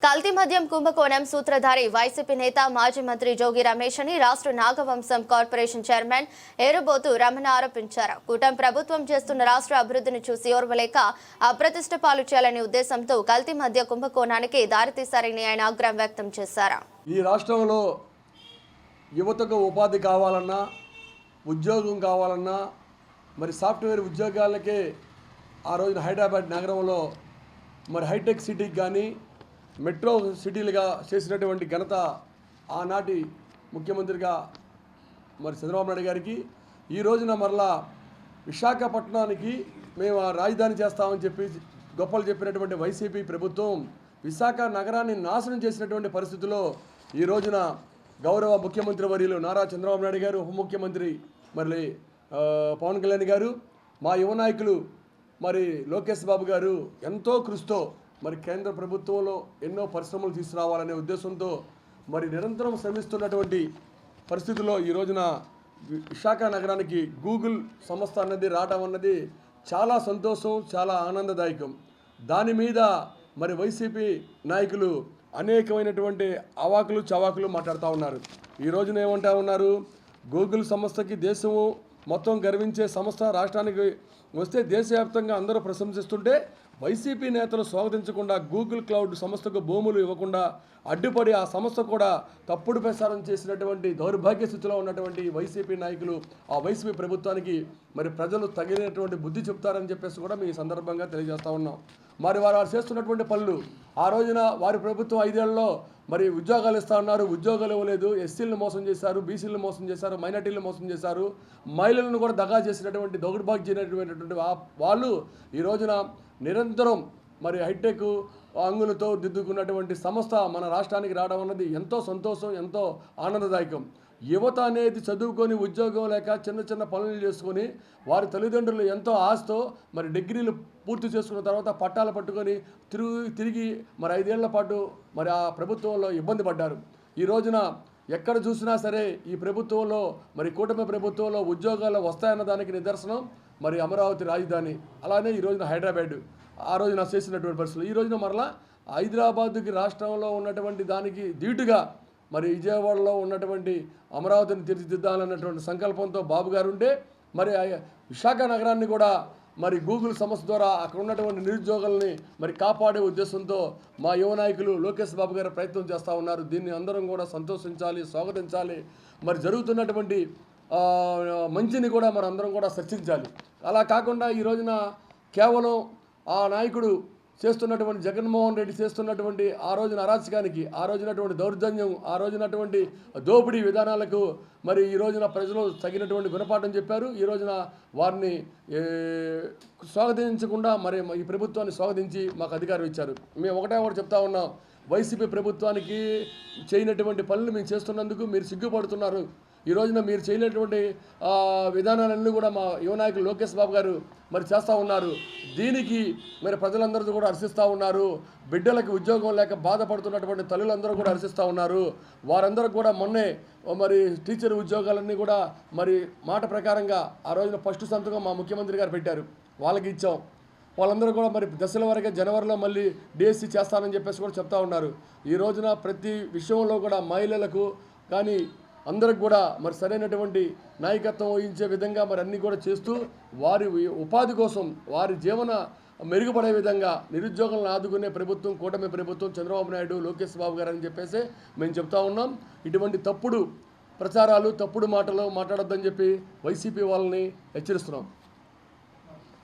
కల్తీ మద్యం కుంభకోణం సూత్రధారి వైసీపీ నేత మాజీ మంత్రి జోగి రమేష్ అని రాష్ట్ర నాగవంశం కార్పొరేషన్ చైర్మన్ ఏరుబోతు రమణ ఆరోపించారు. కూటమి ప్రభుత్వం చేస్తున్న రాష్ట్ర అభివృద్ధిని చూసి ఓర్వలేక అప్రతిష్ట పాలు చేయాలనే ఉద్దేశంతో కల్తీ మద్య కుంభకోణానికి దారితీశారని ఆయన ఆగ్రహం వ్యక్తం చేశారు. ఈ రాష్ట్రంలో యువతకు ఉపాధి కావాలన్నా, ఉద్యోగం కావాలన్నా, మరి సాఫ్ట్వేర్ ఉద్యోగాలకే ఆ రోజున హైదరాబాద్ నగరంలో మరి హైటెక్ సిటీకి కానీ మెట్రో సిటీలుగా చేసినటువంటి ఘనత ఆనాటి ముఖ్యమంత్రిగా మరి చంద్రబాబు నాయుడు గారికి, ఈ రోజున మరలా విశాఖపట్నానికి మేము రాజధాని చేస్తామని చెప్పి గొప్పలు చెప్పినటువంటి వైసీపీ ప్రభుత్వం విశాఖ నగరాన్ని నాశనం చేసినటువంటి పరిస్థితుల్లో ఈ రోజున గౌరవ ముఖ్యమంత్రి వర్యులు నారా చంద్రబాబు నాయుడు గారు, ఉప ముఖ్యమంత్రి మరి పవన్ కళ్యాణ్ గారు, మా యువ నాయకులు మరి లోకేష్ బాబు గారు ఎంతో కృషితో మరి కేంద్ర ప్రభుత్వంలో ఎన్నో పరిశ్రమలు తీసుకురావాలనే ఉద్దేశంతో మరి నిరంతరం శ్రమిస్తున్నటువంటి పరిస్థితుల్లో ఈ రోజున విశాఖ నగరానికి గూగుల్ సంస్థ అన్నది రావడం అన్నది చాలా సంతోషం, చాలా ఆనందదాయకం. దాని మీద మరి వైసీపీ నాయకులు అనేకమైనటువంటి అవాకులు చవాకులు మాట్లాడుతూ ఉన్నారు. ఈ రోజున ఏమంటా ఉన్నారు, గూగుల్ సంస్థకి దేశము మొత్తం గర్వించే సంస్థ రాష్ట్రానికి వస్తే దేశవ్యాప్తంగా అందరూ ప్రశంసిస్తుంటే వైసీపీ నేతలు స్వాగతించకుండా గూగుల్ క్లౌడ్ సంస్థకు భూములు ఇవ్వకుండా అడ్డుపడి ఆ సంస్థ కూడా తప్పుడు ప్రచారం చేసినటువంటి దౌర్భాగ్య స్థితిలో ఉన్నటువంటి వైసీపీ నాయకులు ఆ వైసీపీ ప్రభుత్వానికి మరి ప్రజలు తగినటువంటి బుద్ధి చెప్తారని చెప్పేసి కూడా మీ సందర్భంగా తెలియజేస్తూ ఉన్నాం. మరి వారు చేస్తున్నటువంటి పనులు ఆ రోజున వారి ప్రభుత్వం 5 ఏళ్లలో మరి ఉద్యోగాలు ఇస్తా ఉన్నారు, ఉద్యోగాలు ఇవ్వలేదు, ఎస్సీలను మోసం చేశారు, బీసీలను మోసం చేశారు, మైనార్టీలను మోసం చేశారు, మహిళలను కూడా దగా చేసినటువంటి దౌర్భాగ్యమైనటువంటి వాళ్ళు ఈ రోజున నిరంతరం మరి హైటెక్ అంగులతో దిద్దుకున్నటువంటి సంస్థ మన రాష్ట్రానికి రావడం అన్నది ఎంతో సంతోషం, ఎంతో ఆనందదాయకం. యువత అనేది చదువుకొని ఉద్యోగం లేక చిన్న చిన్న పనులు చేసుకొని వారి తల్లిదండ్రులు ఎంతో ఆశతో మరి డిగ్రీలు పూర్తి చేసుకున్న తర్వాత పట్టాలు పట్టుకొని తిరిగి మరి 5 ఏళ్ల పాటు మరి ఆ ప్రభుత్వంలో ఇబ్బంది పడ్డారు. ఈ రోజున ఎక్కడ చూసినా సరే ఈ ప్రభుత్వంలో మరి కూటమి ప్రభుత్వంలో ఉద్యోగాలు వస్తాయన్న దానికి నిదర్శనం మరి అమరావతి రాజధాని, అలానే ఈ రోజున హైదరాబాద్ ఆ రోజున చేసినటువంటి పరిస్థితులు. ఈ రోజున మరలా హైదరాబాద్కి రాష్ట్రంలో ఉన్నటువంటి దానికి ధీటుగా మరి విజయవాడలో ఉన్నటువంటి అమరావతిని తీర్చిదిద్దాలన్నటువంటి సంకల్పంతో బాబు గారు ఉంటే మరి విశాఖ నగరాన్ని కూడా మరి గూగుల్ సంస్థ ద్వారా అక్కడ ఉన్నటువంటి నిరుద్యోగుల్ని మరి కాపాడే ఉద్దేశంతో మా యువ నాయకులు లోకేష్ బాబు గారు ప్రయత్నం చేస్తూ ఉన్నారు. దీన్ని అందరం కూడా సంతోషించాలి, స్వాగతించాలి. మరి జరుగుతున్నటువంటి మంచిని కూడా మరి అందరం కూడా చర్చించాలి. అలా కాకుండా ఈ రోజున కేవలం ఆ నాయకుడు చేస్తున్నటువంటి జగన్మోహన్ రెడ్డి చేస్తున్నటువంటి ఆ రోజున అరాచకానికి, ఆ రోజునటువంటి దౌర్జన్యం, ఆ రోజునటువంటి దోపిడీ విధానాలకు మరి ఈ రోజున ప్రజలు తగినటువంటి గుణపాఠం చెప్పారు. ఈ రోజున వారిని స్వాగతించకుండా మరి ఈ ప్రభుత్వాన్ని స్వాగతించి మాకు అధికారం ఇచ్చారు. మేము ఒకటే చెప్తా ఉన్నాం, వైసీపీ ప్రభుత్వానికి చేయనటువంటి పనులు మేము చేస్తున్నందుకు మీరు సిగ్గుపడుతున్నారు. ఈ రోజున మీరు చేయలేటువంటి విధానాలన్నీ కూడా మా యువ నాయకులు లోకేష్ బాబు గారు మరి చేస్తూ ఉన్నారు. దీనికి మరి ప్రజలందరూ కూడా హర్షిస్తూ ఉన్నారు. బిడ్డలకు ఉద్యోగం లేక బాధపడుతున్నటువంటి తల్లులందరూ కూడా హర్షిస్తూ ఉన్నారు. వారందరూ కూడా మొన్నే మరి టీచర్ ఉద్యోగాలన్నీ కూడా మరి మాట ప్రకారంగా ఆ రోజున ఫస్ట్ సంతకం మా ముఖ్యమంత్రి గారు పెట్టారు, వాళ్ళకి ఇచ్చాం. వాళ్ళందరూ కూడా మరి దశల వరకే జనవరిలో మళ్ళీ డిఎస్సి చేస్తానని చెప్పేసి కూడా చెప్తా ఉన్నారు. ఈ రోజున ప్రతి విషయంలో కూడా మహిళలకు కానీ అందరికి కూడా మరి సరైనటువంటి నాయకత్వం వహించే విధంగా మరి అన్నీ కూడా చేస్తూ వారి ఉపాధి కోసం వారి జీవన మెరుగుపడే విధంగా నిరుద్యోగులను ఆదుకునే ప్రభుత్వం కూటమి ప్రభుత్వం చంద్రబాబు నాయుడు, లోకేష్ బాబు గారు అని చెప్పేసి మేము చెప్తా ఉన్నాం. ఇటువంటి తప్పుడు ప్రచారాలు, తప్పుడు మాటలు మాట్లాడొద్దని చెప్పి వైసీపీ వాళ్ళని హెచ్చరిస్తున్నాం.